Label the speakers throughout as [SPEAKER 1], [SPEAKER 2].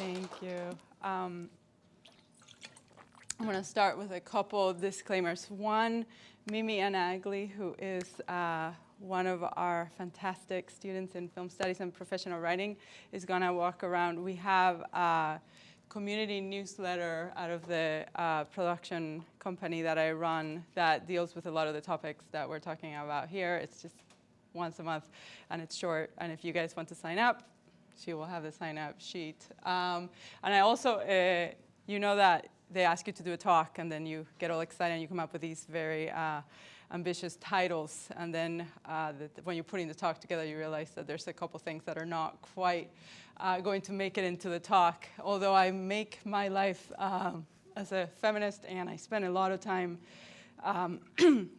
[SPEAKER 1] Thank you. I'm going to start with a couple of disclaimers. One, Mimi Anagli, who is one of our fantastic students in film studies and professional writing, is going to walk around. We have a community newsletter out of the production company that I run that deals with a lot of the topics that we're talking about here. It's just once a month, and it's short. And if you guys want to sign up, she will have the sign-up sheet. And I also, you know that they ask you to do a talk, and then you get all excited, and you come up with these very ambitious titles. And then when you're putting the talk together, you realize that there's a couple things that are not quite going to make it into the talk. Although I make my life as a feminist, and I spend a lot of time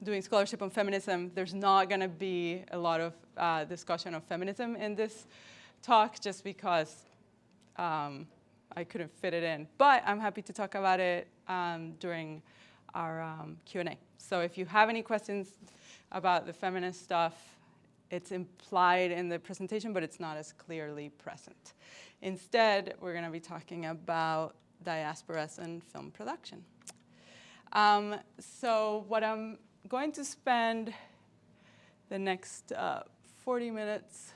[SPEAKER 1] doing scholarship on feminism, there's not going to be a lot of discussion of feminism in this talk, just because I couldn't fit it in. But I'm happy to talk about it during our Q&A. So if you have any questions about the feminist stuff, it's implied in the presentation, but it's not as clearly present. Instead, we're going to be talking about diasporas and film production. So what I'm going to spend the next 40 minutes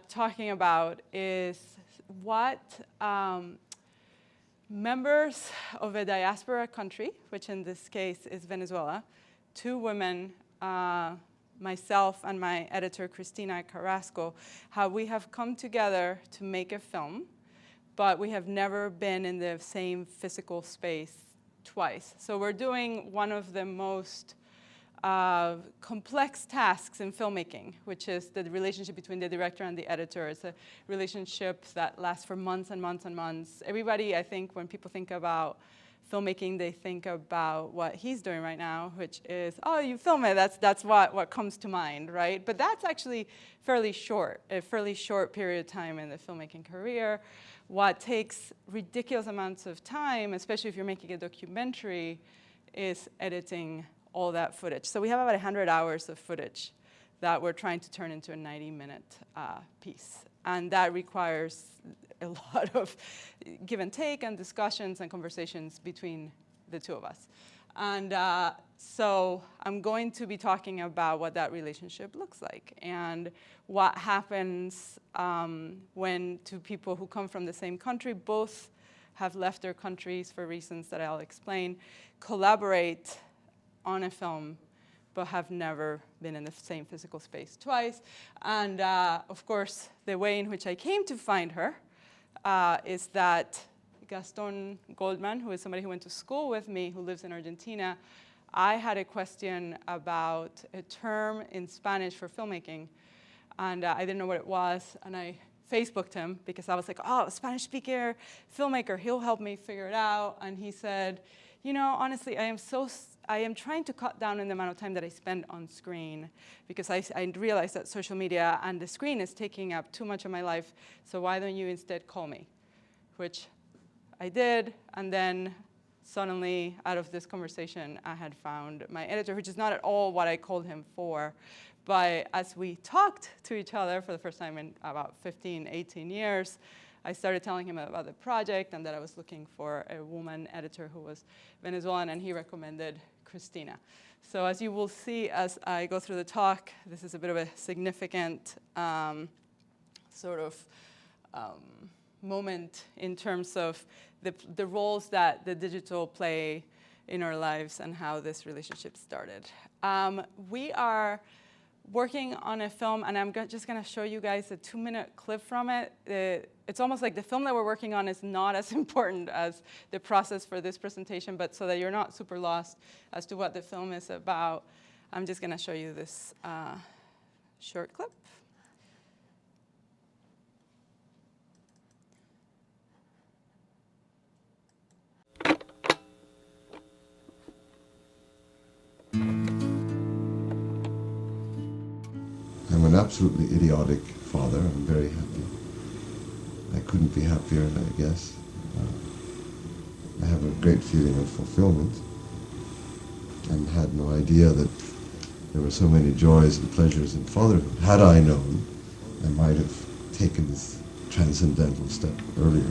[SPEAKER 1] talking about is what members of a diaspora country, which in this case is Venezuela, two women, myself and my editor, Cristina Carrasco, how we have come together to make a film, but we have never been in the same physical space twice. So we're doing one of the most complex tasks in filmmaking, which is the relationship between the director and the editor. It's a relationship that lasts for months and months and months. Everybody, I think, when people think about filmmaking, they think about what he's doing right now, which is, oh, you film it, that's what comes to mind, right? But that's actually fairly short, a fairly short period of time in the filmmaking career. What takes ridiculous amounts of time, especially if you're making a documentary, is editing all that footage. So we have about 100 hours of footage that we're trying to turn into a 90-minute piece. And that requires a lot of give and take and discussions and conversations between the two of us. And so I'm going to be talking about what that relationship looks like and what happens when two people who come from the same country, both have left their countries for reasons that I'll explain, collaborate on a film, but have never been in the same physical space twice. And of course, the way in which I came to find her is that Gaston Goldman, who is somebody who went to school with me, who lives in Argentina, I had a question about a term in Spanish for filmmaking, and I didn't know what it was, and I Facebooked him because I was like, oh, Spanish speaker, filmmaker, he'll help me figure it out. And he said, you know, honestly, I am trying to cut down on the amount of time that I spend on screen because I realized that social media and the screen is taking up too much of my life, so why don't you instead call me? Which I did, and then suddenly, out of this conversation, I had found my editor, which is not at all what I called him for. But as we talked to each other for the first time in about 15, 18 years, I started telling him about the project and that I was looking for a woman editor who was Venezuelan, and he recommended Cristina. So as you will see as I go through the talk, this is a bit of a significant moment in terms of the roles that the digital play in our lives and how this relationship started. We are working on a film, and I'm just going to show you guys a 2-minute clip from it. It's almost like the film that we're working on is not as important as the process for this presentation, but so that you're not super lost as to what the film is about, I'm just going to show you this short clip.
[SPEAKER 2] I'm an absolutely idiotic father. I'm very happy. I couldn't be happier, I guess. I have a great feeling of fulfillment and had no idea that there were so many joys and pleasures in fatherhood. Had I known, I might have taken this transcendental step earlier.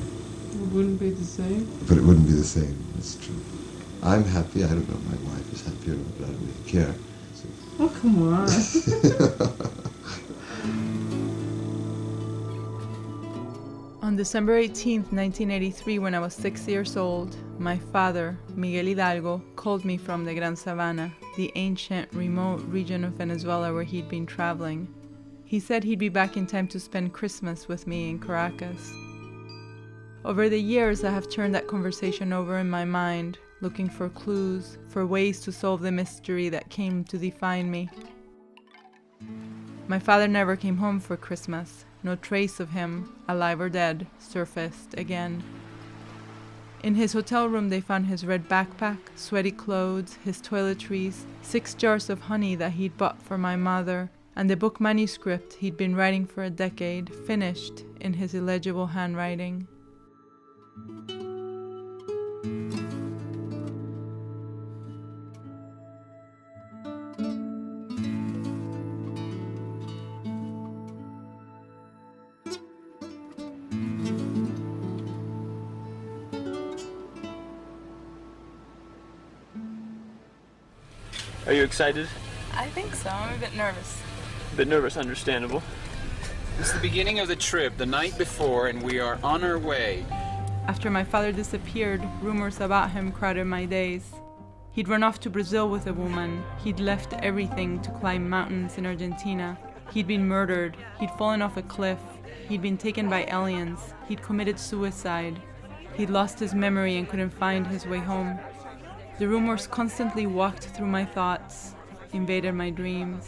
[SPEAKER 3] It wouldn't be the same?
[SPEAKER 2] But it wouldn't be the same, that's true. I'm happy, I don't know if my wife is happy or not, but I don't really care. So.
[SPEAKER 3] Oh, come on.
[SPEAKER 4] On December 18th, 1983, when I was 6 years old, my father, Miguel Hildalgo, called me from the Gran Sabana, the ancient, remote region of Venezuela where he'd been traveling. He said he'd be back in time to spend Christmas with me in Caracas. Over the years, I have turned that conversation over in my mind, looking for clues, for ways to solve the mystery that came to define me. My father never came home for Christmas. No trace of him, alive or dead, surfaced again. In his hotel room, they found his red backpack, sweaty clothes, his toiletries, 6 jars of honey that he'd bought for my mother, and the book manuscript he'd been writing for a decade, finished in his illegible handwriting.
[SPEAKER 5] Are you excited?
[SPEAKER 4] I think so. I'm a bit nervous.
[SPEAKER 5] A bit nervous, understandable.
[SPEAKER 6] It's the beginning of the trip, the night before, and we are on our way.
[SPEAKER 4] After my father disappeared, rumors about him crowded my days. He'd run off to Brazil with a woman. He'd left everything to climb mountains in Argentina. He'd been murdered. He'd fallen off a cliff. He'd been taken by aliens. He'd committed suicide. He'd lost his memory and couldn't find his way home. The rumors constantly walked through my thoughts, invaded my dreams.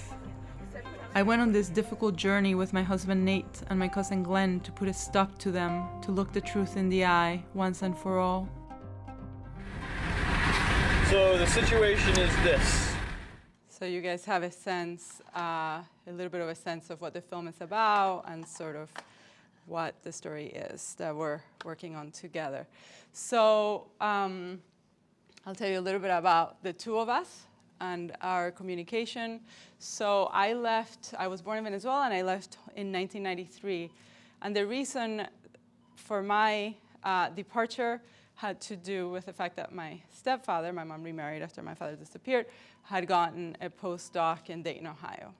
[SPEAKER 4] I went on this difficult journey with my husband Nate and my cousin Glenn to put a stop to them, to look the truth in the eye once and for all.
[SPEAKER 5] So the situation is this.
[SPEAKER 1] So you guys have a sense, a little bit of a sense of what the film is about and sort of what the story is that we're working on together. So I'll tell you a little bit about the two of us and our communication. So I was born in Venezuela and I left in 1993. And the reason for my departure had to do with the fact that my stepfather, my mom remarried after my father disappeared, had gotten a postdoc in Dayton, Ohio.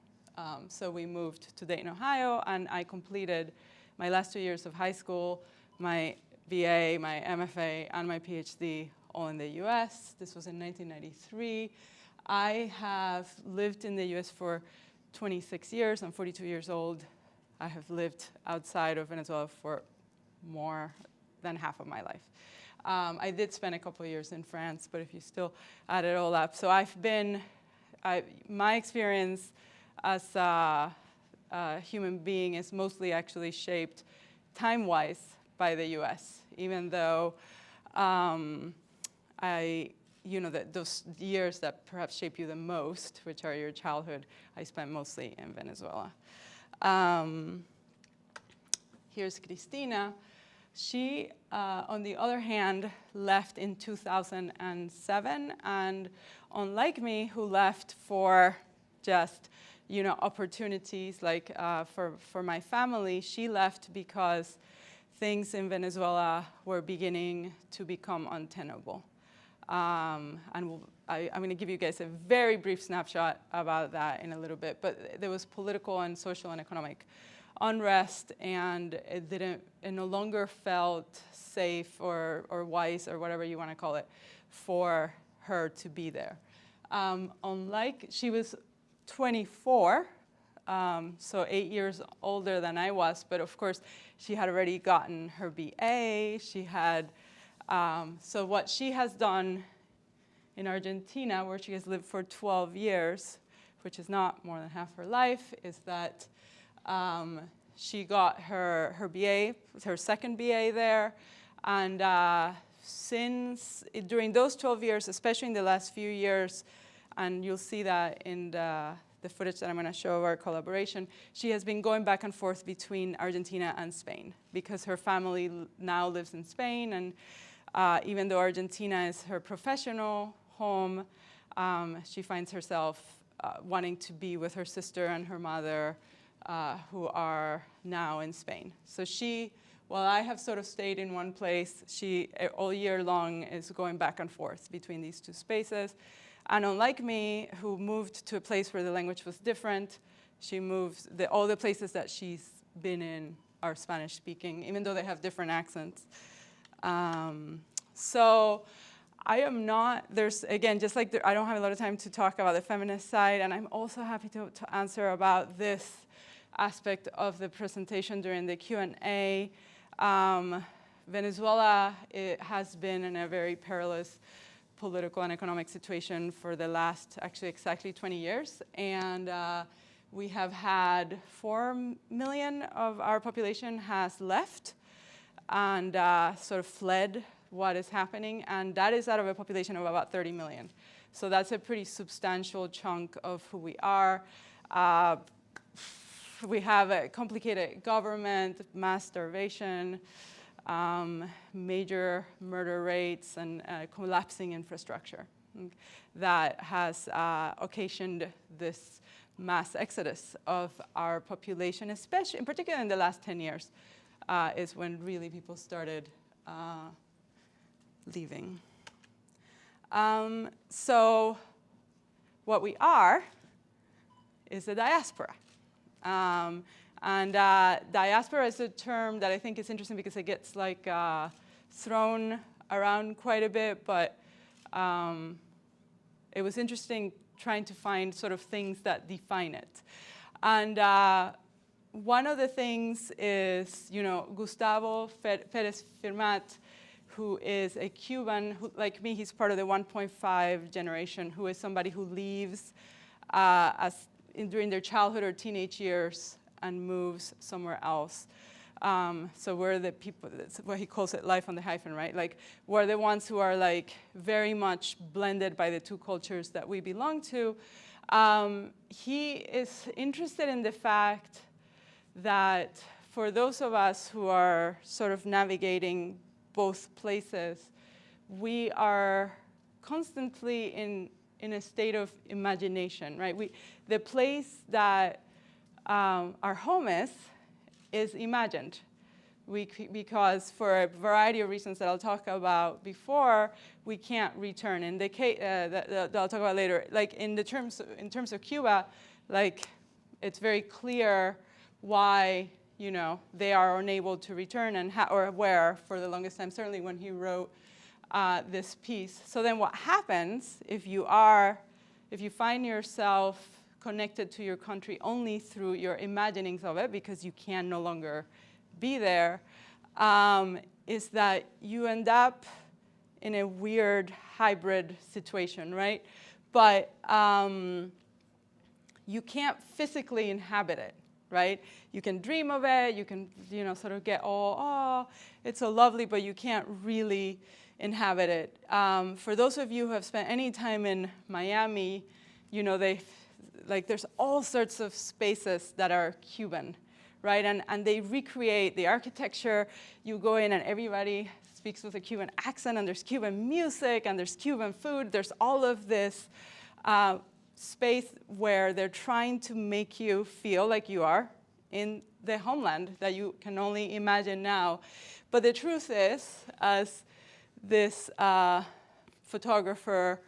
[SPEAKER 1] So we moved to Dayton, Ohio, and I completed my last 2 years of high school, my BA, my MFA, and my PhD all in the US. This was in 1993. I have lived in the US for 26 years. I'm 42 years old. I have lived outside of Venezuela for more than half of my life. I did spend a couple of years in France, but if you still add it all up. So my experience as a human being is mostly actually shaped time-wise by the US, even though those years that perhaps shape you the most, which are your childhood, I spent mostly in Venezuela. Here's Cristina. She, on the other hand, left in 2007, and unlike me, who left for just, opportunities, like for my family, she left because things in Venezuela were beginning to become untenable. And I'm going to give you guys a very brief snapshot about that in a little bit, but there was political and social and economic unrest, and it no longer felt safe or wise or whatever you want to call it for her to be there. She was 24, so 8 years older than I was, but of course she had already gotten her BA. She had, so what she has done in Argentina, where she has lived for 12 years, which is not more than half her life, is that she got her BA, her second BA there, and during those 12 years, especially in the last few years, and you'll see that in the footage that I'm going to show of our collaboration, she has been going back and forth between Argentina and Spain because her family now lives in Spain, and even though Argentina is her professional home, she finds herself wanting to be with her sister and her mother who are now in Spain. So she, while I have sort of stayed in one place, she all year long is going back and forth between these two spaces. And unlike me, who moved to a place where the language was different, she moved, all the places that she's been in are Spanish speaking, even though they have different accents. So I am not, there's, again, just like I don't have a lot of time to talk about the feminist side, and I'm also happy to answer about this aspect of the presentation during the Q&A. Venezuela, it has been in a very perilous political and economic situation for the last, actually exactly 20 years. And we have had 4 million of our population has left and sort of fled what is happening. And that is out of a population of about 30 million. So that's a pretty substantial chunk of who we are. We have a complicated government, mass starvation, major murder rates, and collapsing infrastructure that has occasioned this mass exodus of our population, especially, in particular in the last 10 years, is when really people started leaving. So what we are is a diaspora. And diaspora is a term that I think is interesting because it gets like thrown around quite a bit, but it was interesting trying to find sort of things that define it. And one of the things is, you know, Gustavo Pérez Firmat, who is a Cuban, who, like me, he's part of the 1.5 generation, who is somebody who leaves during their childhood or teenage years and moves somewhere else. So we're the people, that's what he calls it, life on the hyphen, right? Like, we're the ones who are like very much blended by the two cultures that we belong to. He is interested in the fact that for those of us who are sort of navigating both places, we are constantly in a state of imagination, right? The place that our home is imagined. Because for a variety of reasons that I'll talk about before, we can't return. In the case that I'll talk about later, like in terms of Cuba, like it's very clear why, you know, they are unable to return and or where for the longest time. Certainly when he wrote this piece. So then what happens if you find yourself connected to your country only through your imaginings of it, because you can no longer be there, is that you end up in a weird hybrid situation, right? But you can't physically inhabit it, right? You can dream of it, you can, you know, sort of get all, oh, it's so lovely, but you can't really inhabit it. For those of you who have spent any time in Miami, you know, there's all sorts of spaces that are Cuban, right? And they recreate the architecture. You go in and everybody speaks with a Cuban accent, and there's Cuban music, and there's Cuban food. There's all of this space where they're trying to make you feel like you are in the homeland that you can only imagine now. But the truth is, as this photographer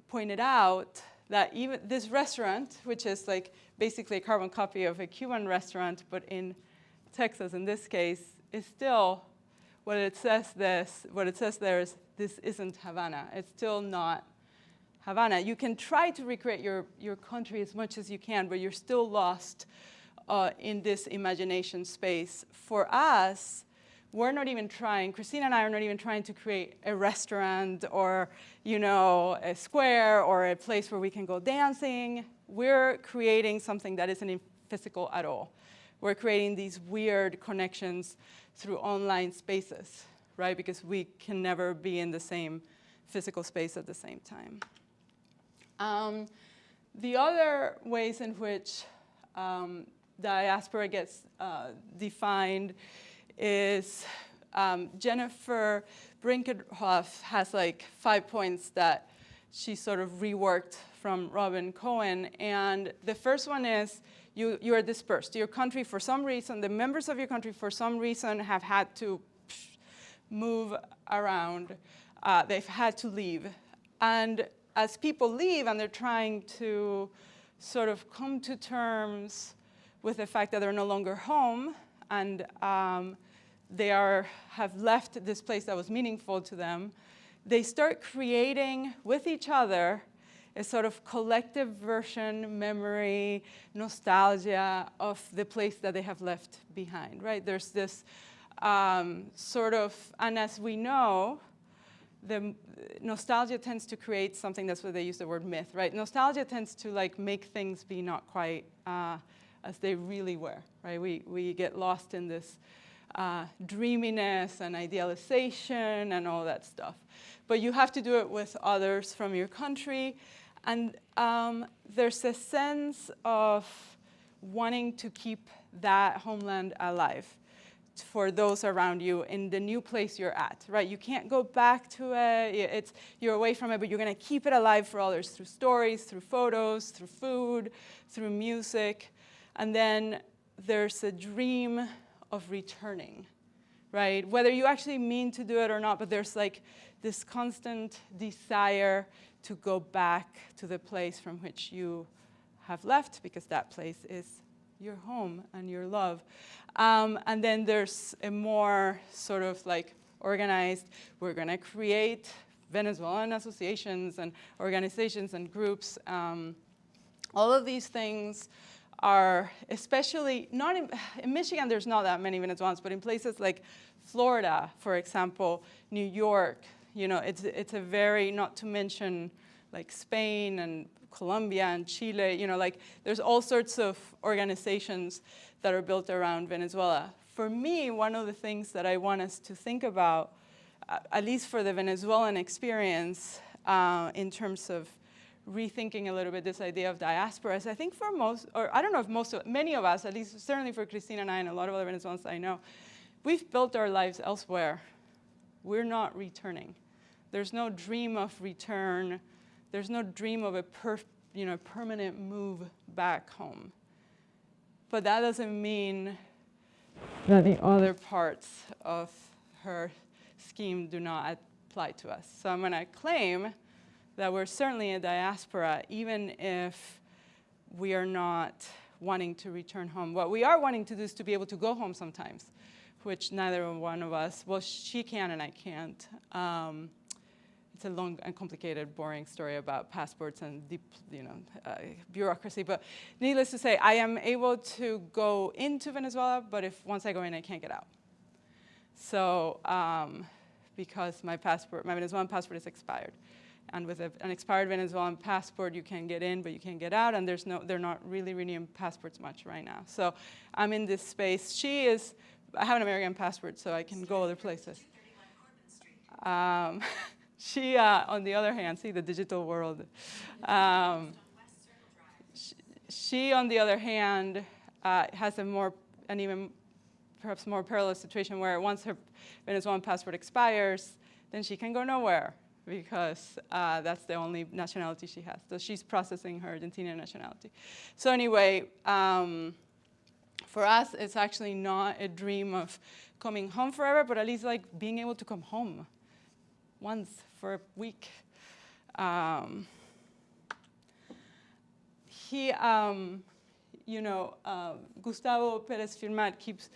[SPEAKER 1] pointed out, that even this restaurant, which is like basically a carbon copy of a Cuban restaurant, but in Texas in this case, is still what it says there is, this isn't Havana. It's still not Havana. You can try to recreate your country as much as you can, but you're still lost in this imagination space. For us, we're not even trying, Christina and I are not even trying to create a restaurant or, you know, a square or a place where we can go dancing. We're creating something that isn't physical at all. We're creating these weird connections through online spaces, right? Because we can never be in the same physical space at the same time. The other ways in which diaspora gets defined is Jennifer Brinkerhoff has like 5 points that she sort of reworked from Robin Cohen. And the first one is you are dispersed. Your country, for some reason, the members of your country, for some reason, have had to move around. They've had to leave. And as people leave and they're trying to sort of come to terms with the fact that they're no longer home and they have left this place that was meaningful to them, they start creating with each other a sort of collective version, memory, nostalgia of the place that they have left behind, right? There's this sort of, and as we know, the nostalgia tends to create something, that's why they use the word myth, right? Nostalgia tends to like make things be not quite as they really were, right? We get lost in this dreaminess and idealization and all that stuff. But you have to do it with others from your country. And there's a sense of wanting to keep that homeland alive for those around you in the new place you're at, right? You can't go back to it. You're away from it, but you're going to keep it alive for others through stories, through photos, through food, through music. And then there's a dream of returning, right? Whether you actually mean to do it or not, but there's like this constant desire to go back to the place from which you have left, because that place is your home and your love. And then there's a more sort of like organized, we're going to create Venezuelan associations and organizations and groups. All of these things are, especially, not in Michigan, there's not that many Venezuelans, but in places like Florida, for example, New York, you know, it's a very, not to mention like Spain and Colombia and Chile, you know, like there's all sorts of organizations that are built around Venezuela. For me, one of the things that I want us to think about, at least for the Venezuelan experience, in terms of rethinking a little bit this idea of diaspora, is I think for most, or I don't know if many of us, at least certainly for Cristina and I and a lot of other Venezuelans I know, we've built our lives elsewhere. We're not returning. There's no dream of return. There's no dream of a permanent move back home. But that doesn't mean that the other parts of her scheme do not apply to us. So I'm going to claim that we're certainly a diaspora, even if we are not wanting to return home. What we are wanting to do is to be able to go home sometimes, which neither one of us, well, she can and I can't. It's a long and complicated, boring story about passports and deep, bureaucracy. But needless to say, I am able to go into Venezuela, but once I go in, I can't get out. So because my Venezuelan passport is expired. And with an expired Venezuelan passport, you can get in, but you can't get out. And they're not really renewing passports much right now. So I'm in this space. I have an American passport, so I can go other places. She, on the other hand, see the digital world. She, on the other hand, has an even perhaps more perilous situation where once her Venezuelan passport expires, then she can go nowhere because that's the only nationality she has. So she's processing her Argentinian nationality. So anyway, for us, it's actually not a dream of coming home forever, but at least like being able to come home once for a week. Gustavo Perez Firmat keeps,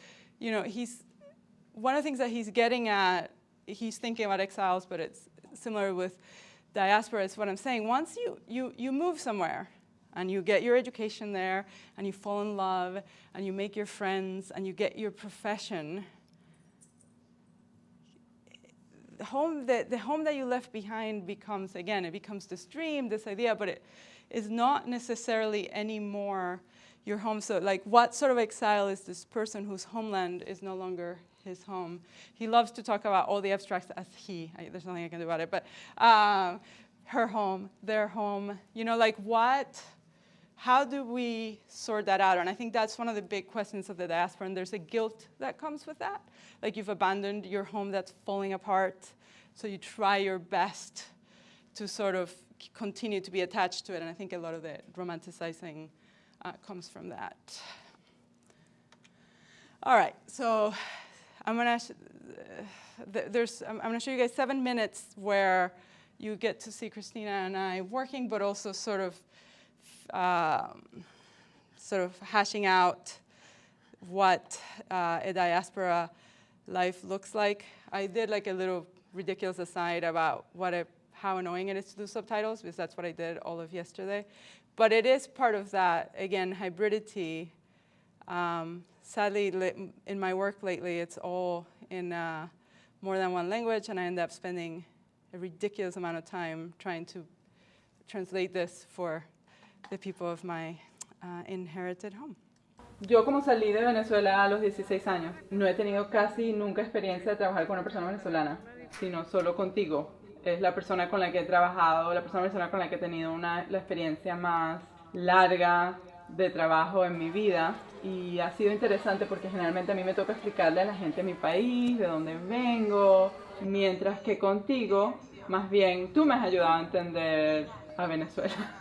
[SPEAKER 1] one of the things that he's getting at, he's thinking about exiles, but it's similar with diaspora, is what I'm saying. Once you move somewhere, and you get your education there, and you fall in love, and you make your friends, and you get your profession, the home that you left behind becomes, again, it becomes this dream, this idea, but it is not necessarily anymore your home. So like, what sort of exile is this person whose homeland is no longer his home? He loves to talk about all the abstracts as there's nothing I can do about it, but her home, their home, how do we sort that out? And I think that's one of the big questions of the diaspora, and there's a guilt that comes with that. Like, you've abandoned your home that's falling apart, so you try your best to sort of continue to be attached to it. And I think a lot of the romanticizing comes from that. All right, so I'm gonna show you guys 7 minutes where you get to see Christina and I working, but also sort of hashing out what a diaspora life looks like. I did like a little ridiculous aside about how annoying it is to do subtitles, because that's what I did all of yesterday. But it is part of that, again, hybridity. Sadly, in my work lately, it's all in more than one language, and I end up spending a ridiculous amount of time trying to translate this for the people of my inherited home. Yo, como salí de Venezuela a los 16 años, no he tenido casi nunca experiencia de trabajar con una persona venezolana, sino solo contigo. Es la persona con la que he trabajado, la persona venezolana con la que he tenido la experiencia más larga de trabajo en mi vida. Y ha sido interesante porque generalmente a mí me toca explicarle a la gente de mi país, de dónde vengo, mientras que contigo, más bien, tú me has ayudado a entender a Venezuela.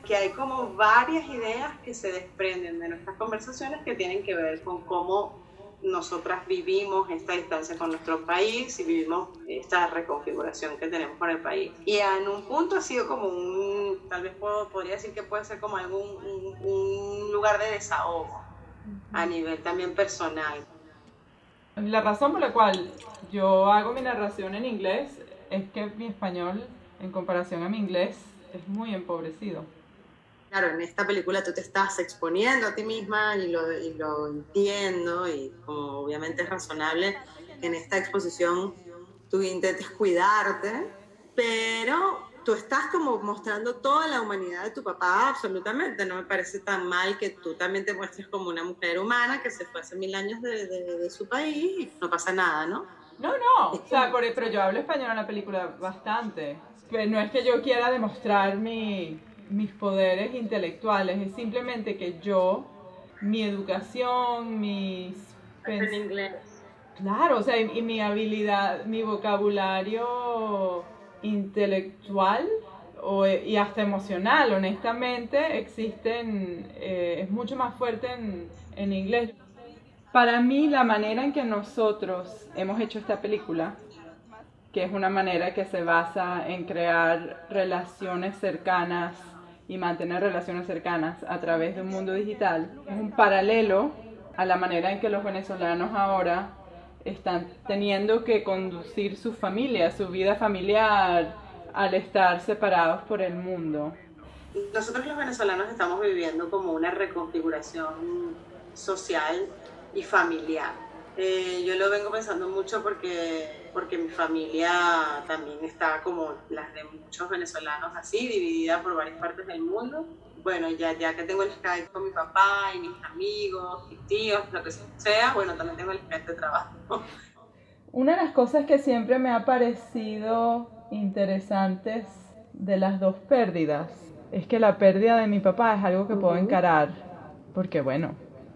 [SPEAKER 7] Que hay como varias ideas que se desprenden de nuestras conversaciones que tienen que ver con cómo nosotras vivimos esta distancia con nuestro país y vivimos esta reconfiguración que tenemos con el país. Y en un punto ha sido como tal vez podría decir que puede ser como un lugar de desahogo a nivel también personal.
[SPEAKER 1] La razón por la cual yo hago mi narración en inglés es que mi español, en comparación a mi inglés, es muy empobrecido.
[SPEAKER 7] Claro, en esta película tú te estás exponiendo a ti misma y lo entiendo, y como obviamente es razonable que en esta exposición tú intentes cuidarte, pero tú estás como mostrando toda la humanidad de tu papá, absolutamente. No me parece tan mal que tú también te muestres como una mujer humana que se fue hace 1000 años de su país y no pasa nada, ¿no?
[SPEAKER 1] No, o sea, pero yo hablo español en la película bastante. Pero no es que yo quiera demostrar mis poderes intelectuales, es simplemente que mi educación,
[SPEAKER 7] En inglés.
[SPEAKER 1] Claro, o sea, y mi habilidad, mi vocabulario intelectual y hasta emocional, honestamente, es mucho más fuerte en inglés. Para mí, la manera en que nosotros hemos hecho esta película, que es una manera que se basa en crear relaciones cercanas y mantener relaciones cercanas a través de un mundo digital, es un paralelo a la manera en que los venezolanos ahora están teniendo que conducir su familia, su vida familiar, al estar separados por el mundo.
[SPEAKER 7] Nosotros los venezolanos estamos viviendo como una reconfiguración social y familiar. Yo lo vengo pensando mucho porque mi familia también está como las de muchos venezolanos así, dividida por varias partes del mundo. Bueno, ya que tengo el Skype con mi papá y mis amigos, mis tíos, lo que sea, bueno, también tengo el Skype de trabajo.
[SPEAKER 1] Una de las cosas que siempre me ha parecido interesantes de las dos pérdidas es que la pérdida de mi papá es algo que puedo encarar, porque bueno,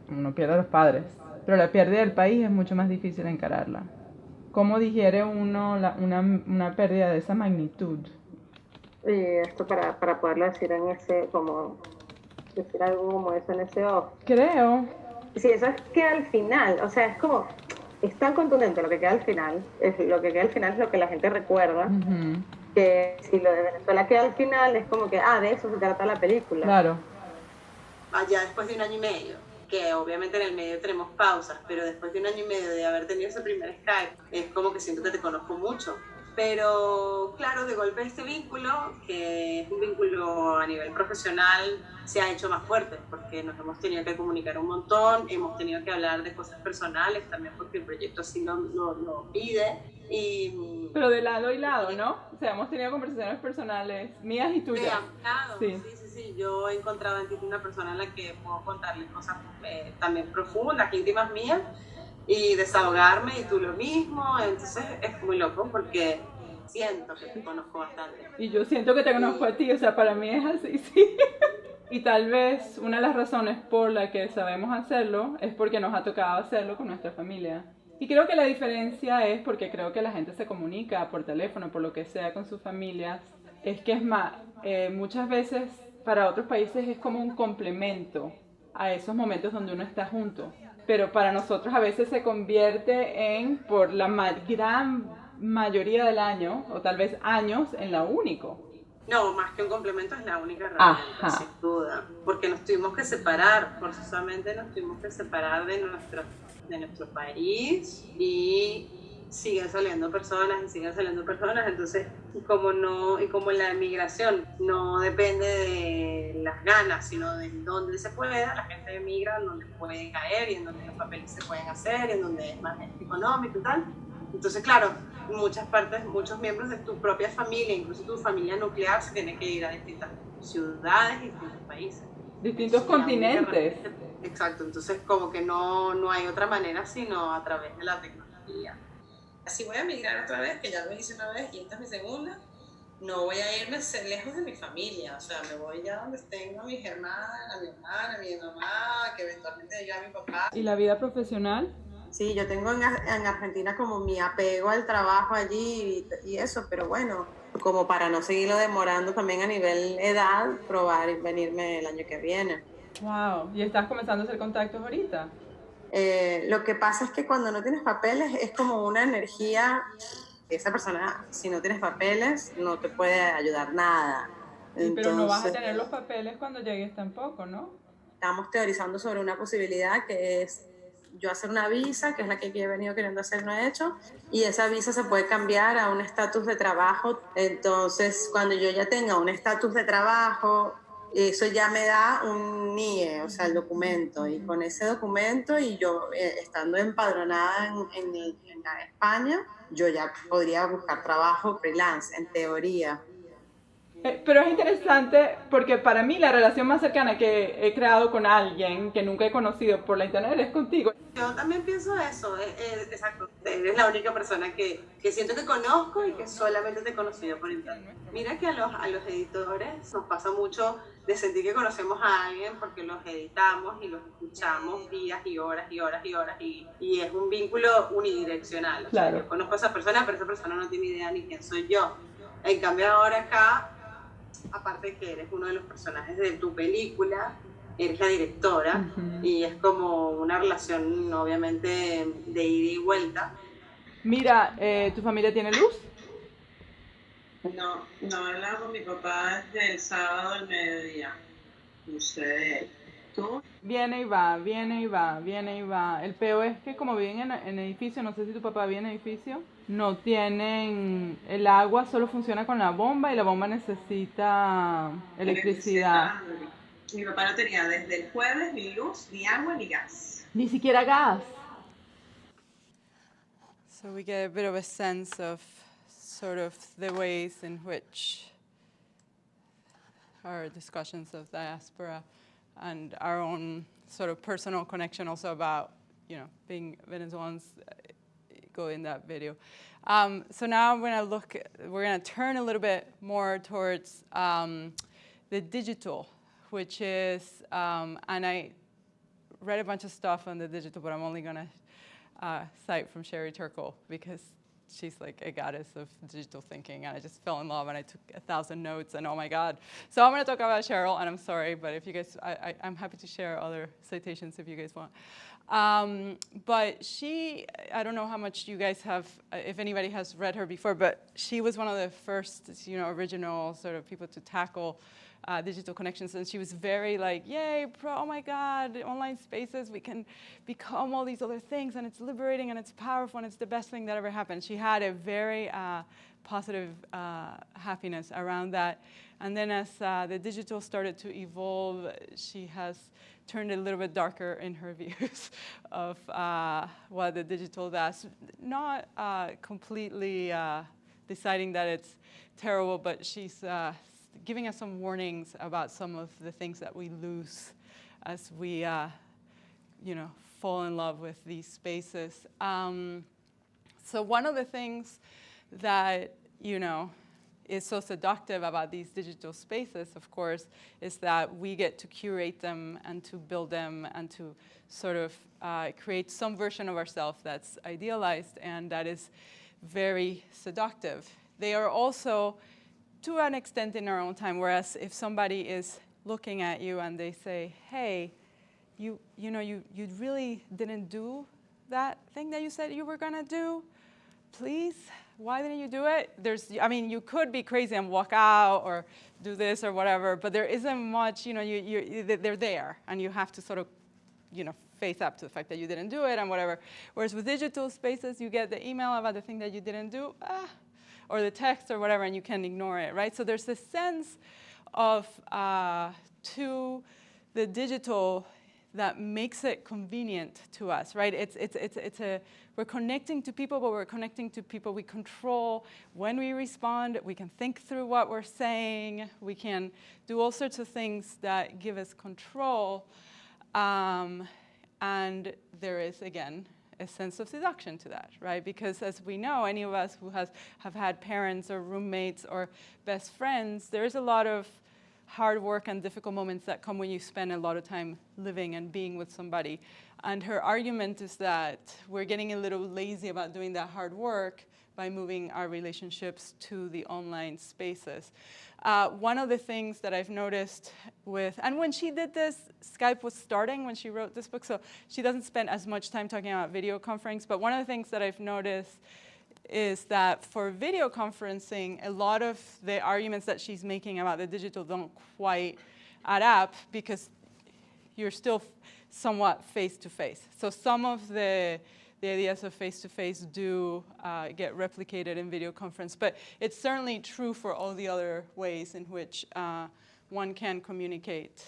[SPEAKER 1] uno pierde a los padres, pero la pérdida del país es mucho más difícil encararla. ¿Cómo digiere uno una pérdida de esa magnitud?
[SPEAKER 8] Y esto para poderlo decir en ese, como decir algo como eso en ese off.
[SPEAKER 1] Creo.
[SPEAKER 8] Sí, eso es que al final, o sea, es como, es tan contundente lo que queda al final, lo que queda al final es lo que la gente recuerda, que si lo de Venezuela queda al final es como que, de eso se trata la película.
[SPEAKER 1] Claro.
[SPEAKER 7] Ya después de 1 año y medio, que obviamente en el medio tenemos pausas, pero después de 1 año y medio de haber tenido ese primer Skype, es como que siento que te conozco mucho. Pero claro, de golpe este vínculo, que es un vínculo a nivel profesional, se ha hecho más fuerte, porque nos hemos tenido que comunicar un montón, hemos tenido que hablar de cosas personales también, porque el proyecto así lo pide.
[SPEAKER 1] Pero de lado y lado, ¿no? O sea, hemos tenido conversaciones personales, mías y tuyas.
[SPEAKER 7] Sí. Yo he encontrado en ti una persona en la que puedo contarle cosas también profundas, íntimas mías, y desahogarme, y tú lo mismo. Entonces es muy loco porque siento que te conozco bastante.
[SPEAKER 1] Y yo siento que te conozco a ti, o sea, para mí es así, sí. Y tal vez una de las razones por la que sabemos hacerlo es porque nos ha tocado hacerlo con nuestra familia. Y creo que la diferencia es porque creo que la gente se comunica por teléfono, por lo que sea, con sus familias. Es que es más, muchas veces
[SPEAKER 4] para otros países es como un complemento a esos momentos donde uno está junto. Pero para nosotros a veces se convierte en, por la gran mayoría del año, o tal vez años, en lo único.
[SPEAKER 7] No, más que un complemento es la única herramienta, sin duda. Porque nos tuvimos que separar, forzosamente nos tuvimos que separar de nuestro país y siguen saliendo personas, entonces como la emigración no depende de las ganas, sino de dónde se pueda, la gente emigra en donde puede caer y en donde los papeles se pueden hacer, en donde es más económico y tal. Entonces, claro, muchos miembros de tu propia familia, incluso tu familia nuclear, se tienen que ir a distintas ciudades y distintos países.
[SPEAKER 4] Distintos continentes.
[SPEAKER 7] Exacto, entonces como que no hay otra manera sino a través de la tecnología. Si voy a emigrar otra vez, que ya lo hice una vez y esta es mi segunda, no voy a irme lejos de mi familia, o sea, me voy ya donde tengo a mis hermanas, a mi hermana, a mi mamá, que eventualmente llegue a mi papá.
[SPEAKER 4] ¿Y la vida profesional?
[SPEAKER 8] Sí, yo tengo en Argentina como mi apego al trabajo allí y eso, pero bueno, como para no seguirlo demorando también a nivel edad, probar y venirme el año que viene.
[SPEAKER 4] Wow, ¿y estás comenzando a hacer contactos ahorita?
[SPEAKER 8] Lo que pasa es que cuando no tienes papeles es como una energía, esa persona, si no tienes papeles, no te puede ayudar nada.
[SPEAKER 4] Sí, pero no vas a tener los papeles cuando llegues tampoco, ¿no?
[SPEAKER 8] Estamos teorizando sobre una posibilidad que es yo hacer una visa, que es la que he venido queriendo hacer, no he hecho, y esa visa se puede cambiar a un estatus de trabajo. Entonces, cuando yo ya tenga un estatus de trabajo, eso ya me da un NIE, o sea, el documento, y con ese documento y yo estando empadronada en España, yo ya podría buscar trabajo freelance, en teoría.
[SPEAKER 4] Pero es interesante porque para mí la relación más cercana que he creado con alguien que nunca he conocido por la internet es contigo.
[SPEAKER 7] Yo también pienso eso, exacto. Eres la única persona que siento que conozco y que solamente te he conocido por internet. Mira que a los editores nos pasa mucho de sentir que conocemos a alguien porque los editamos y los escuchamos días y horas y horas y horas y es un vínculo unidireccional.
[SPEAKER 4] Claro.
[SPEAKER 7] O sea, yo conozco a esa persona, pero esa persona no tiene idea ni quién soy yo. En cambio ahora acá, aparte de que eres uno de los personajes de tu película, eres la directora, y es como una relación obviamente de ida y vuelta.
[SPEAKER 4] Mira, ¿tu familia tiene luz?
[SPEAKER 9] No he hablado con mi papá desde el sábado al mediodía. No sé. ¿Tú?
[SPEAKER 4] Viene y va, viene y va, viene y va. El peor es que como viven en edificio, no sé si tu papá vive en edificio, no tienen, el agua solo funciona con la bomba y la bomba necesita electricidad.
[SPEAKER 9] Mi papá no tenía desde el jueves ni luz, ni agua, ni gas.
[SPEAKER 4] Ni siquiera gas.
[SPEAKER 1] So we get a bit of a sense of sort of the ways in which our discussions of diaspora and our own sort of personal connection also about, being Venezuelans go in that video. So now we're going to turn a little bit more towards the digital, which is, and I read a bunch of stuff on the digital, but I'm only going to cite from Sherry Turkle because she's like a goddess of digital thinking, and I just fell in love, and I took 1,000 notes, and oh my God. So I'm going to talk about Cheryl, and I'm sorry, but if you guys, I'm happy to share other citations if you guys want. But she, I don't know how much you guys have, if anybody has read her before, but she was one of the first, original sort of people to tackle digital connections, and she was very like, yay, oh my God, online spaces, we can become all these other things, and it's liberating, and it's powerful, and it's the best thing that ever happened. She had a very positive happiness around that. And then as the digital started to evolve, she has turned a little bit darker in her views of what the digital does. Not completely deciding that it's terrible, but she's giving us some warnings about some of the things that we lose as we, fall in love with these spaces. So one of the things that, is so seductive about these digital spaces, of course, is that we get to curate them and to build them and to sort of create some version of ourselves that's idealized and that is very seductive. They are also, to an extent, in our own time, whereas if somebody is looking at you and they say, hey, you really didn't do that thing that you said you were going to do? Please, why didn't you do it? You could be crazy and walk out or do this or whatever, but there isn't much, they're there, and you have to sort of, face up to the fact that you didn't do it and whatever. Whereas with digital spaces, you get the email about the thing that you didn't do, or the text or whatever, and you can ignore it, right? So there's this sense of, to the digital that makes it convenient to us, right? We're connecting to people, but we're connecting to people we control. When we respond, we can think through what we're saying. We can do all sorts of things that give us control. And there is, again, a sense of seduction to that, right? Because as we know, any of us who have had parents or roommates or best friends, there's a lot of hard work and difficult moments that come when you spend a lot of time living and being with somebody. And her argument is that we're getting a little lazy about doing that hard work by moving our relationships to the online spaces. One of the things that I've noticed and when she did this, Skype was starting when she wrote this book, so she doesn't spend as much time talking about video conferencing, but one of the things that I've noticed is that for video conferencing, a lot of the arguments that she's making about the digital don't quite add up because you're still somewhat face-to-face. So some of the ideas of face-to-face do get replicated in video conference, but it's certainly true for all the other ways in which one can communicate.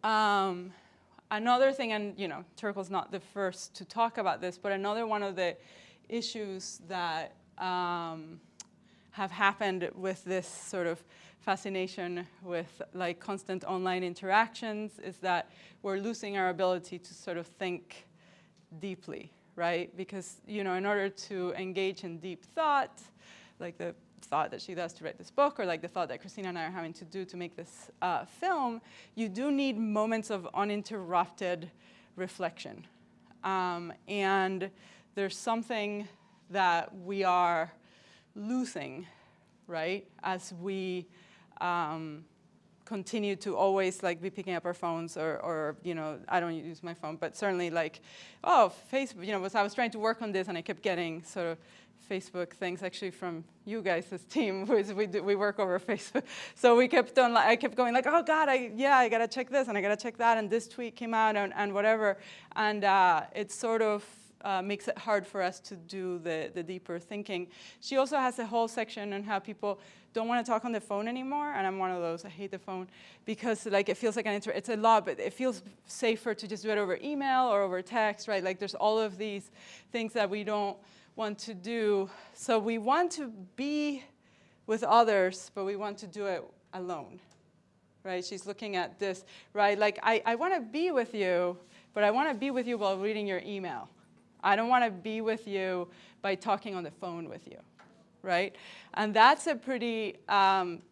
[SPEAKER 1] Another thing, and Turkle's not the first to talk about this, but another one of the issues that have happened with this sort of fascination with constant online interactions is that we're losing our ability to sort of think deeply, right? Because in order to engage in deep thought, like the thought that she does to write this book, or like the thought that Christina and I are having to do to make this film, you do need moments of uninterrupted reflection. And there's something that we are losing, right, as we continue to always be picking up our phones, or I don't use my phone, but certainly Facebook, I was trying to work on this and I kept getting sort of Facebook things actually from you guys, this team, we work over Facebook. So I kept going oh God, I gotta check this and I gotta check that, and this tweet came out and whatever. And it sort of makes it hard for us to do the deeper thinking. She also has a whole section on how people don't want to talk on the phone anymore, and I'm one of those. I hate the phone because it feels like it's a lot, but it feels safer to just do it over email or over text, right? There's all of these things that we don't want to do. So we want to be with others, but we want to do it alone, right? She's looking at this, right? I want to be with you, but I want to be with you while reading your email. I don't want to be with you by talking on the phone with you, right? And that's a pretty,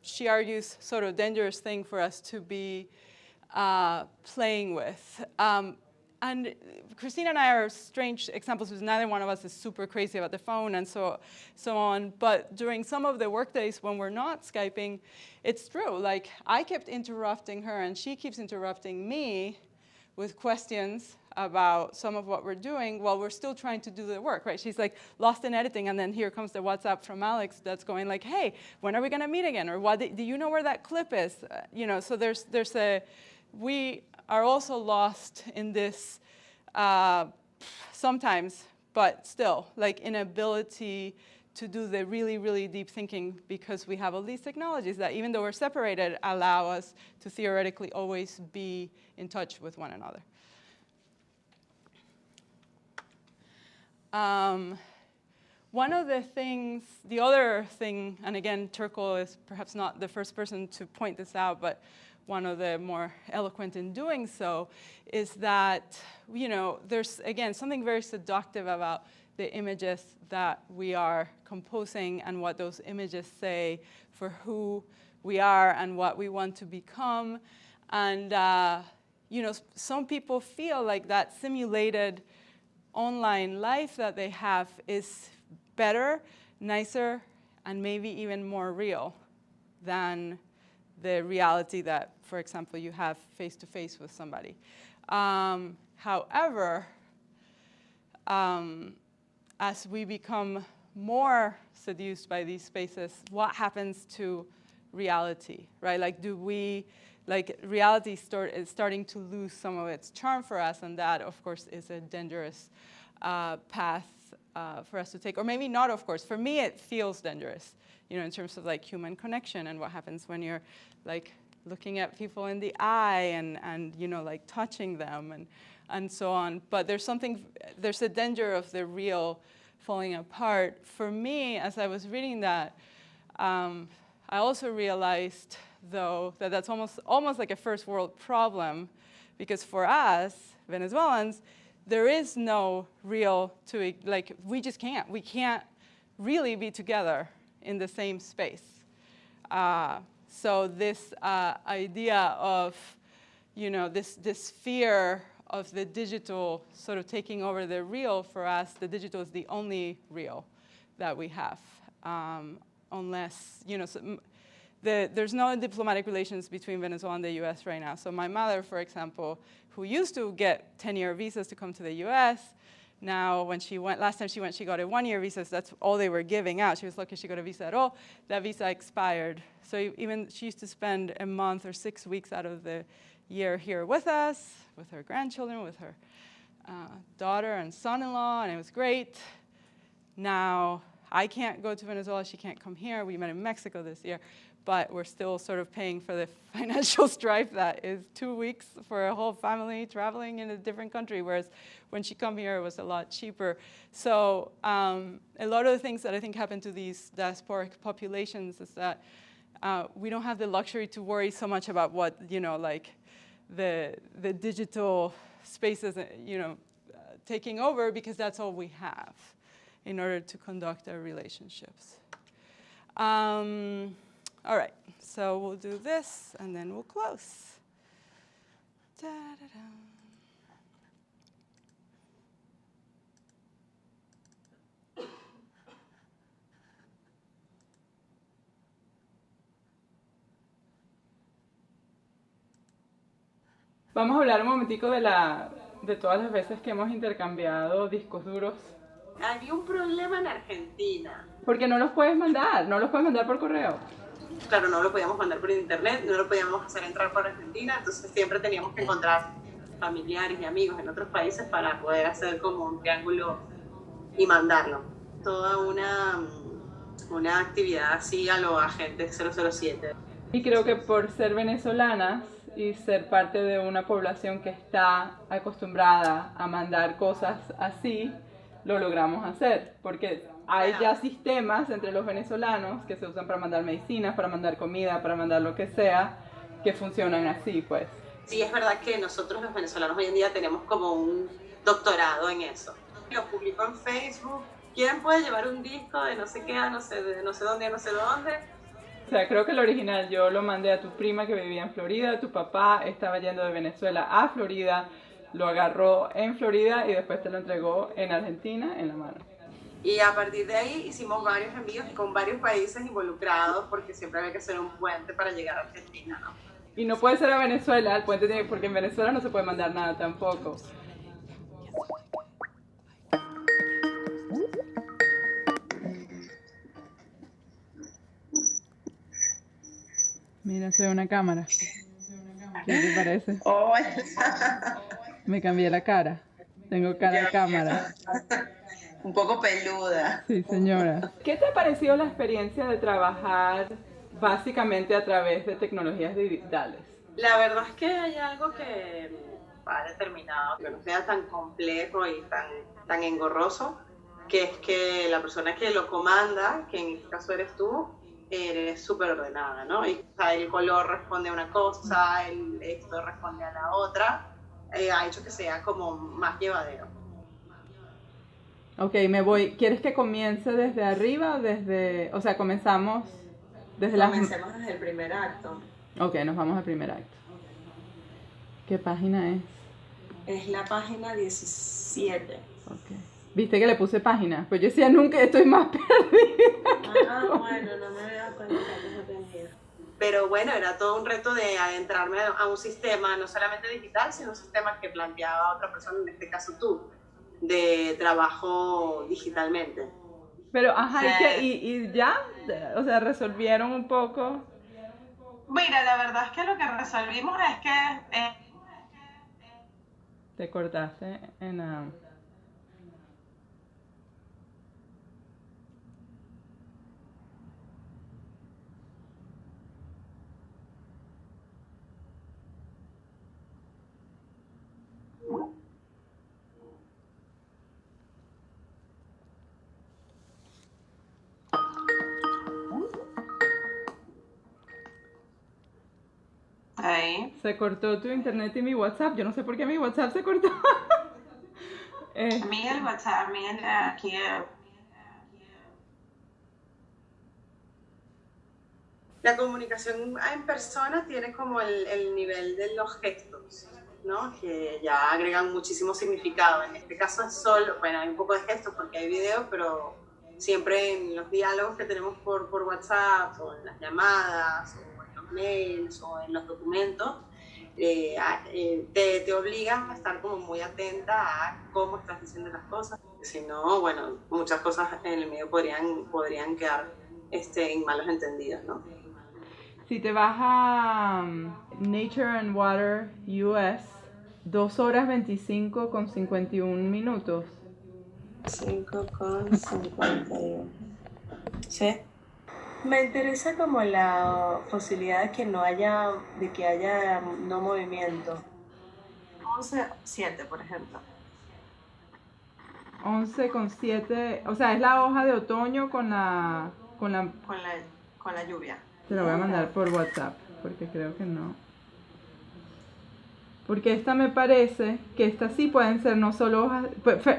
[SPEAKER 1] she argues, sort of dangerous thing for us to be playing with. And Christina and I are strange examples because neither one of us is super crazy about the phone and so on. But during some of the work days when we're not Skyping, it's true. I kept interrupting her and she keeps interrupting me with questions about some of what we're doing while we're still trying to do the work, right? She's lost in editing, and then here comes the WhatsApp from Alex that's going hey, when are we gonna meet again? Or do you know where that clip is? So we are also lost in this sometimes, but still, inability to do the really, really deep thinking because we have all these technologies that, even though we're separated, allow us to theoretically always be in touch with one another. One of the other thing, and again, Turkle is perhaps not the first person to point this out, but one of the more eloquent in doing so, is that, there's, again, something very seductive about the images that we are composing and what those images say for who we are and what we want to become. And, some people feel like that simulated online life that they have is better, nicer, and maybe even more real, than the reality that, for example, you have face-to-face with somebody. However, as we become more seduced by these spaces, what happens to reality, right? Like, reality is starting to lose some of its charm for us, and that, of course, is a dangerous path for us to take. Or maybe not, of course. For me, it feels dangerous, in terms of like human connection and what happens when you're like looking at people in the eye and like touching them and so on. But there's a danger of the real falling apart. For me, as I was reading that, I also realized, though, that that's almost like a first world problem, because for us, Venezuelans, there is no real, we just can't. We can't really be together in the same space. So this idea of, this fear of the digital sort of taking over the real, for us, the digital is the only real that we have, unless, there's no diplomatic relations between Venezuela and the US right now. So my mother, for example, who used to get 10-year visas to come to the US, now last time she went, she got a 1-year visa, so that's all they were giving out. She was lucky she got a visa at all. That visa expired. So even she used to spend a month or 6 weeks out of the year here with us, with her grandchildren, with her daughter and son-in-law, and it was great. Now, I can't go to Venezuela, she can't come here. We met in Mexico this year, but we're still sort of paying for the financial strife that is 2 weeks for a whole family traveling in a different country, whereas when she came here, it was a lot cheaper. So a lot of the things that I think happen to these diasporic populations is that we don't have the luxury to worry so much about what, like the digital spaces, taking over, because that's all we have in order to conduct our relationships. All right, so we'll do this, and then we'll close. Da-da-da.
[SPEAKER 4] Vamos a hablar un momentico de todas las veces que hemos intercambiado discos duros.
[SPEAKER 9] Había un problema en Argentina.
[SPEAKER 4] Porque no los puedes mandar por correo.
[SPEAKER 9] Claro, no lo podíamos mandar por internet, no lo podíamos hacer entrar por Argentina, entonces siempre teníamos que encontrar familiares y amigos en otros países para poder hacer como un triángulo y mandarlo. Toda una actividad así a los agentes 007.
[SPEAKER 4] Y creo que por ser venezolanas y ser parte de una población que está acostumbrada a mandar cosas así, lo logramos hacer, porque hay ya sistemas entre los venezolanos que se usan para mandar medicinas, para mandar comida, para mandar lo que sea, que funcionan así, pues.
[SPEAKER 9] Sí, es verdad que nosotros los venezolanos hoy en día tenemos como un doctorado en eso. Lo publico en Facebook. ¿Quién puede llevar un disco de no sé qué, de no sé dónde, a no sé dónde?
[SPEAKER 4] O sea, creo que el original yo lo mandé a tu prima que vivía en Florida, tu papá estaba yendo de Venezuela a Florida, lo agarró en Florida y después te lo entregó en Argentina en la mano.
[SPEAKER 9] Y a partir de ahí hicimos varios envíos con varios países involucrados, porque siempre había que hacer un puente para llegar a Argentina, ¿no?
[SPEAKER 4] Y no puede ser a Venezuela, el puente tiene, porque en Venezuela no se puede mandar nada tampoco. Mira, se ve una cámara. ¿Qué te parece? Me cambié la cara. Tengo cara de cámara.
[SPEAKER 9] Un poco peluda.
[SPEAKER 4] Sí, señora. ¿Qué te ha parecido la experiencia de trabajar básicamente a través de tecnologías digitales?
[SPEAKER 9] La verdad es que hay algo que ha determinado que no sea tan complejo y tan engorroso, que es que la persona que lo comanda, que en este caso eres tú, eres súper ordenada, ¿no? Y o sea, el color responde a una cosa, esto responde a la otra, ha hecho que sea como más llevadero.
[SPEAKER 4] Ok, me voy. ¿Quieres que comience desde arriba o desde...? O sea, comenzamos desde
[SPEAKER 9] Comencemos desde el primer acto.
[SPEAKER 4] Ok, nos vamos al primer acto. ¿Qué página es?
[SPEAKER 9] Es la página 17.
[SPEAKER 4] Ok. ¿Viste que le puse página? Pues yo decía, nunca estoy más perdida.
[SPEAKER 9] Bueno, no me había dado cuenta que no tenía. pero bueno, era todo un reto de adentrarme a un sistema, no solamente digital, sino un sistema que planteaba otra persona, en este caso tú, de trabajo digitalmente.
[SPEAKER 4] Pero, ajá, y ya, o sea, resolvieron un poco.
[SPEAKER 9] Mira, la verdad es que lo que resolvimos es que...
[SPEAKER 4] Te cortaste en...
[SPEAKER 9] Ahí.
[SPEAKER 4] Se cortó tu internet y mi WhatsApp. Yo no sé por qué mi WhatsApp se cortó.
[SPEAKER 9] A mí el WhatsApp, a mí aquí... La comunicación en persona tiene como el nivel de los gestos, ¿no? Que ya agregan muchísimo significado. En este caso es solo, bueno, hay un poco de gestos porque hay video, pero siempre en los diálogos que tenemos por WhatsApp o en las llamadas o en los mails o en los documentos, te obligan a estar como muy atenta a cómo estás diciendo las cosas. Si no, bueno, muchas cosas en el medio podrían quedar en malos entendidos, ¿no?
[SPEAKER 4] Si te vas a Nature and Water US, 2 horas 25 con 51 minutos.
[SPEAKER 9] 5,51. Sí. Me interesa como la posibilidad de que haya no movimiento. 11,7, por ejemplo.
[SPEAKER 4] 11,7, o sea, es la hoja de otoño con la...
[SPEAKER 9] Con la lluvia.
[SPEAKER 4] Te la voy a mandar por WhatsApp, porque creo que no. Porque esta me parece que estas sí pueden ser no solo hojas...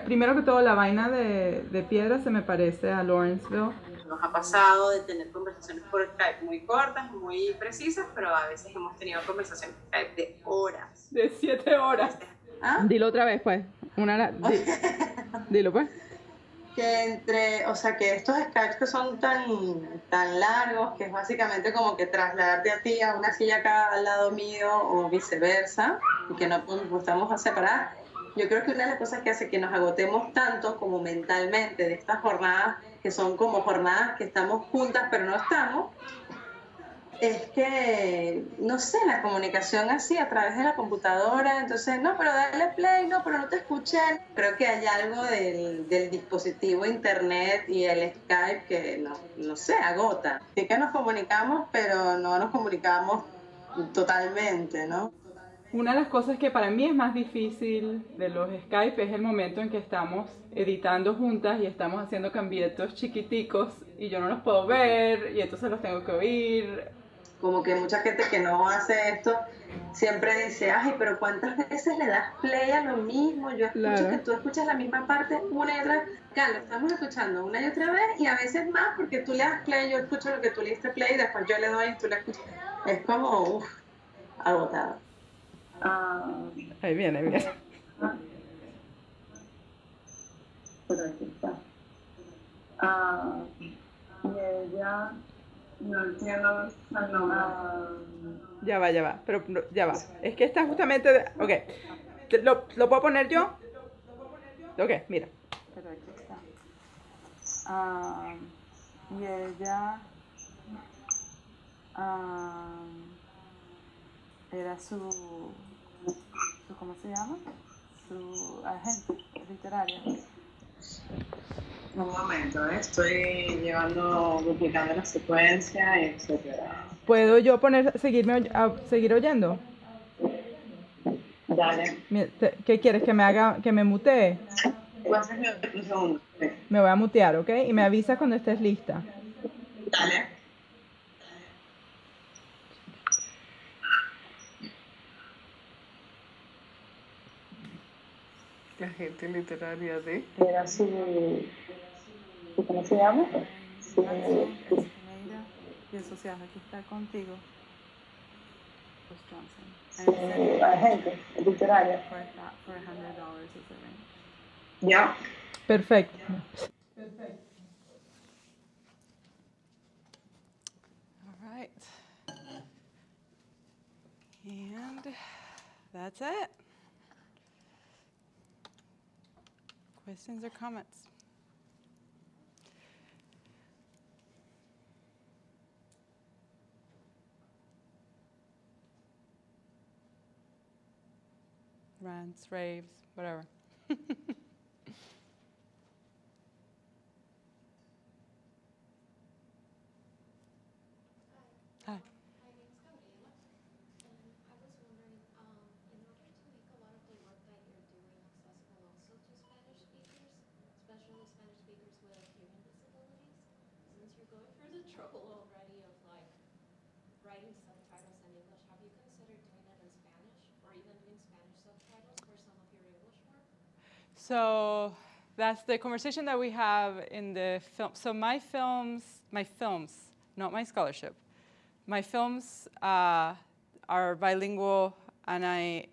[SPEAKER 4] Primero que todo, la vaina de piedra se me parece a Lawrenceville.
[SPEAKER 9] Nos ha pasado de tener conversaciones por Skype muy cortas, muy precisas, pero a veces hemos tenido conversaciones por Skype de horas.
[SPEAKER 4] De 7 horas.
[SPEAKER 9] ¿Ah?
[SPEAKER 4] Dilo otra vez, pues. Dilo, pues.
[SPEAKER 9] Que que estos Skypes que son tan largos, que es básicamente como que trasladarte a ti a una silla acá al lado mío o viceversa, y que no estamos a separar. Yo creo que una de las cosas que hace que nos agotemos tanto como mentalmente de estas jornadas, que son como jornadas que estamos juntas pero no estamos, es que, no sé, la comunicación así a través de la computadora, entonces, no, pero dale play, no, pero no te escuché. Creo que hay algo del dispositivo internet y el Skype que, no sé, agota. Sí que nos comunicamos, pero no nos comunicamos totalmente, ¿no?
[SPEAKER 4] Una de las cosas que para mí es más difícil de los Skype es el momento en que estamos editando juntas y estamos haciendo cambietos chiquiticos y yo no los puedo ver y entonces los tengo que oír.
[SPEAKER 9] Como que mucha gente que no hace esto siempre dice, ay, pero ¿cuántas veces le das play a lo mismo? Yo escucho que tú escuchas la misma parte una y otra vez. Claro, lo estamos escuchando una y otra vez y a veces más porque tú le das play, yo escucho lo que tú le diste play y después yo le doy y tú le escuchas. Es como, agotado.
[SPEAKER 4] Ahí viene.
[SPEAKER 9] Pero aquí está. Y ella... No entiendo el nombre.
[SPEAKER 4] Ya va, pero ya va. Es que está justamente... Ok, ¿Lo puedo poner yo? Ok, mira. Pero aquí está. Y ella... era su... ¿Cómo se llama? Su agente literaria.
[SPEAKER 9] Un momento, estoy duplicando la secuencia, etcétera.
[SPEAKER 4] ¿Puedo yo seguir oyendo?
[SPEAKER 9] Dale.
[SPEAKER 4] ¿Qué quieres? ¿Que me mutee?
[SPEAKER 9] Un segundo.
[SPEAKER 4] Me voy a mutear, ¿ok? Y me avisas cuando estés lista.
[SPEAKER 9] Dale.
[SPEAKER 3] La gente literaria de...
[SPEAKER 9] Era su... ¿Cómo se llama?
[SPEAKER 4] Y asociada, aquí está contigo.
[SPEAKER 9] Su agente literaria.
[SPEAKER 4] For $100
[SPEAKER 9] Ya.
[SPEAKER 4] Perfecto.
[SPEAKER 1] All right. And that's it. Questions or comments? Rants, raves, whatever. Hi.
[SPEAKER 10] My name is Gabriela, and I was wondering, in order to make a lot of the work that you're doing accessible also to Spanish speakers, especially Spanish speakers with hearing disabilities, since you're going through the trouble already of like writing subtitles in English, have you considered doing it in Spanish or even doing Spanish subtitles for some of your English work?
[SPEAKER 1] So that's the conversation that we have in the film. So my films, not my scholarship. My films are bilingual, and I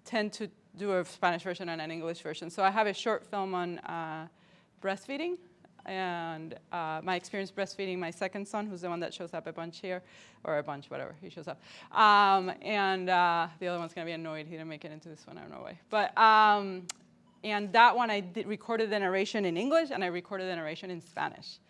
[SPEAKER 1] tend to do a Spanish version and an English version. So I have a short film on breastfeeding, and my experience breastfeeding my second son, who's the one that shows up a bunch here, or a bunch, whatever, he shows up. And the other one's going to be annoyed he didn't make it into this one, I don't know why. But, and that one I recorded the narration in English, and I recorded the narration in Spanish.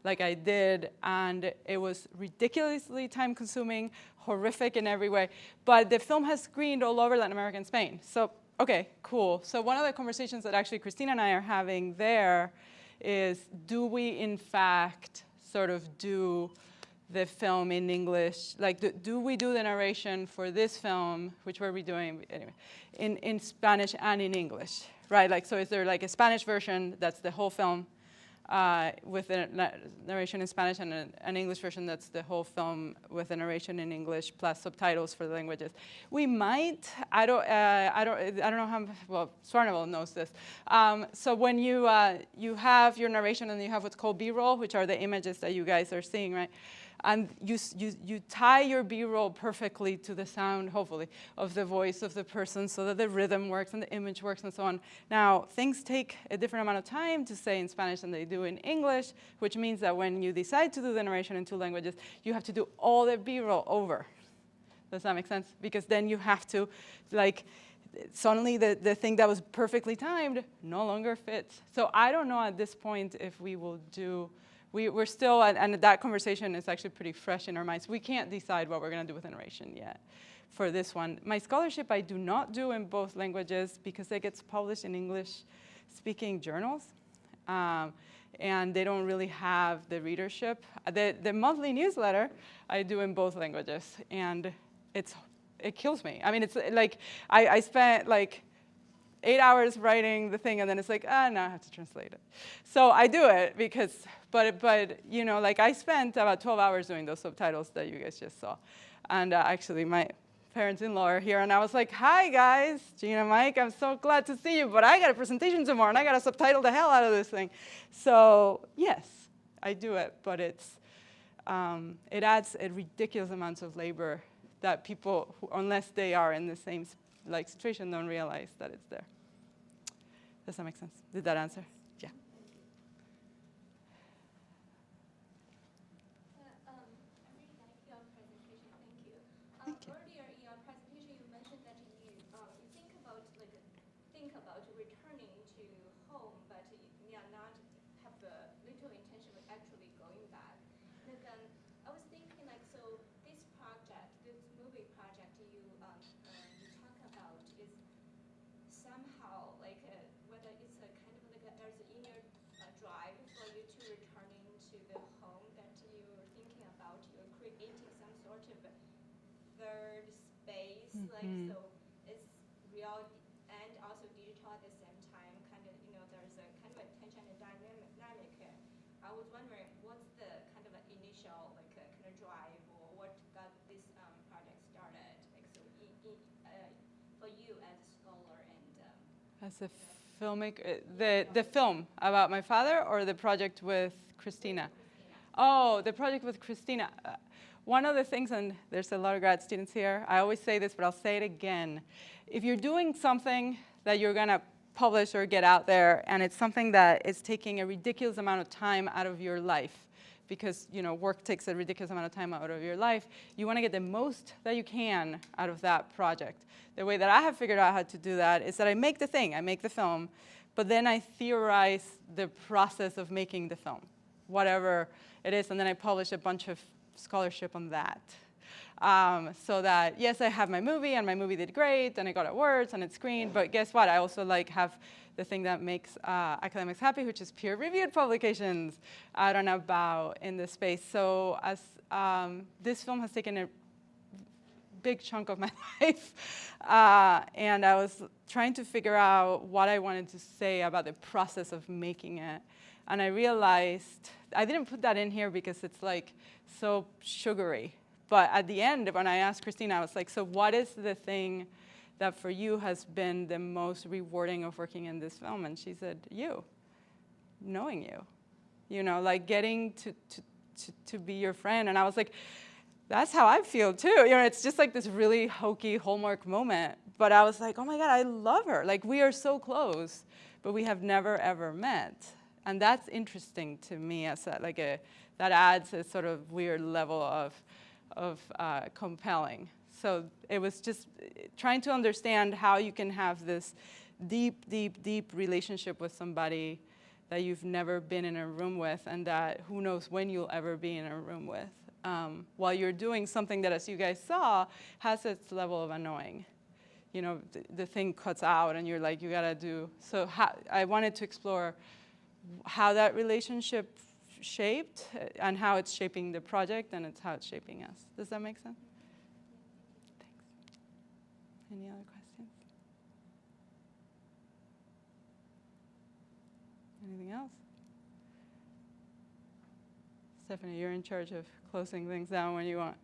[SPEAKER 1] Like I did, and it was ridiculously time-consuming, horrific in every way. But the film has screened all over Latin America and Spain. So, okay, cool. So one of the conversations that actually Christina and I are having there is, do we in fact sort of do the film in English? Like, do we do the narration for this film, which we're redoing anyway, in Spanish and in English, right? Like, so is there like a Spanish version that's the whole film, with a narration in Spanish, and an English version that's the whole film with a narration in English plus subtitles for the languages. We might. I don't know how. Well, Swarnavel knows this. So when you have your narration and you have what's called B-roll, which are the images that you guys are seeing, right? And you tie your B-roll perfectly to the sound, hopefully, of the voice of the person so that the rhythm works and the image works and so on. Now, things take a different amount of time to say in Spanish than they do in English, which means that when you decide to do the narration in two languages, you have to do all the B-roll over. Does that make sense? Because then you have to, like, suddenly the thing that was perfectly timed no longer fits. So I don't know at this point if we will do. We're still, and that conversation is actually pretty fresh in our minds. We can't decide what we're going to do with the narration yet for this one. My scholarship I do not do in both languages because it gets published in English-speaking journals, and they don't really have the readership. The monthly newsletter I do in both languages, and it kills me. I mean, it's like I spent like 8 hours writing the thing, and then it's like, now I have to translate it. So I do it because, but you know, like I spent about 12 hours doing those subtitles that you guys just saw. And actually my parents-in-law are here, and I was like, hi guys, Gina, Mike, I'm so glad to see you, but I got a presentation tomorrow, and I got to subtitle the hell out of this thing. So yes, I do it, but it adds a ridiculous amounts of labor that people, unless they are in the same situation, don't realize that it's there. Does that make sense? Did that answer? Yeah.
[SPEAKER 10] I really like your presentation. Thank you.
[SPEAKER 1] Thank you.
[SPEAKER 10] Earlier in your presentation, you mentioned that you think about returning to home, but you not have little intention of actually going back. I was thinking so this project, this movie project you talk about is somehow whether it's a kind of there's an inner drive for you to returning to the home that you're thinking about. You're creating some sort of third space,
[SPEAKER 1] Mm-hmm.
[SPEAKER 10] so it's real and also digital at the same time. There's a kind of a tension and dynamic here. I was wondering, what's the kind of initial kind of drive, or what got this project started? For you as a scholar and
[SPEAKER 1] As a filmmaker, the film about my father, or the project with Christina? Oh, the project with Christina. One of the things, and there's a lot of grad students here, I always say this, but I'll say it again. If you're doing something that you're going to publish or get out there, and it's something that is taking a ridiculous amount of time out of your life, because work takes a ridiculous amount of time out of your life. You want to get the most that you can out of that project. The way that I have figured out how to do that is that I make the thing, I make the film, but then I theorize the process of making the film, whatever it is, and then I publish a bunch of scholarship on that. So that, yes, I have my movie, and my movie did great, and I got awards, and it's screened, but guess what? I also have the thing that makes academics happy, which is peer-reviewed publications out and about in the space. So as this film has taken a big chunk of my life, and I was trying to figure out what I wanted to say about the process of making it. And I realized, I didn't put that in here because it's so sugary. But at the end, when I asked Christina, I was like, so what is the thing that for you has been the most rewarding of working in this film? And she said, knowing you. Getting to be your friend. And I was like, that's how I feel too. It's just this really hokey Hallmark moment. But I was like, oh my God, I love her. We are so close, but we have never ever met. And that's interesting to me as that adds a sort of weird level of compelling. So it was just trying to understand how you can have this deep, deep, deep relationship with somebody that you've never been in a room with, and that who knows when you'll ever be in a room with, while you're doing something that, as you guys saw, has its level of annoying. The thing cuts out, and you're like, you gotta do. So I wanted to explore how that relationship shaped, and how it's shaping the project, and it's how it's shaping us. Does that make sense? Thanks. Any other questions? Anything else? Stephanie, you're in charge of closing things down when you want.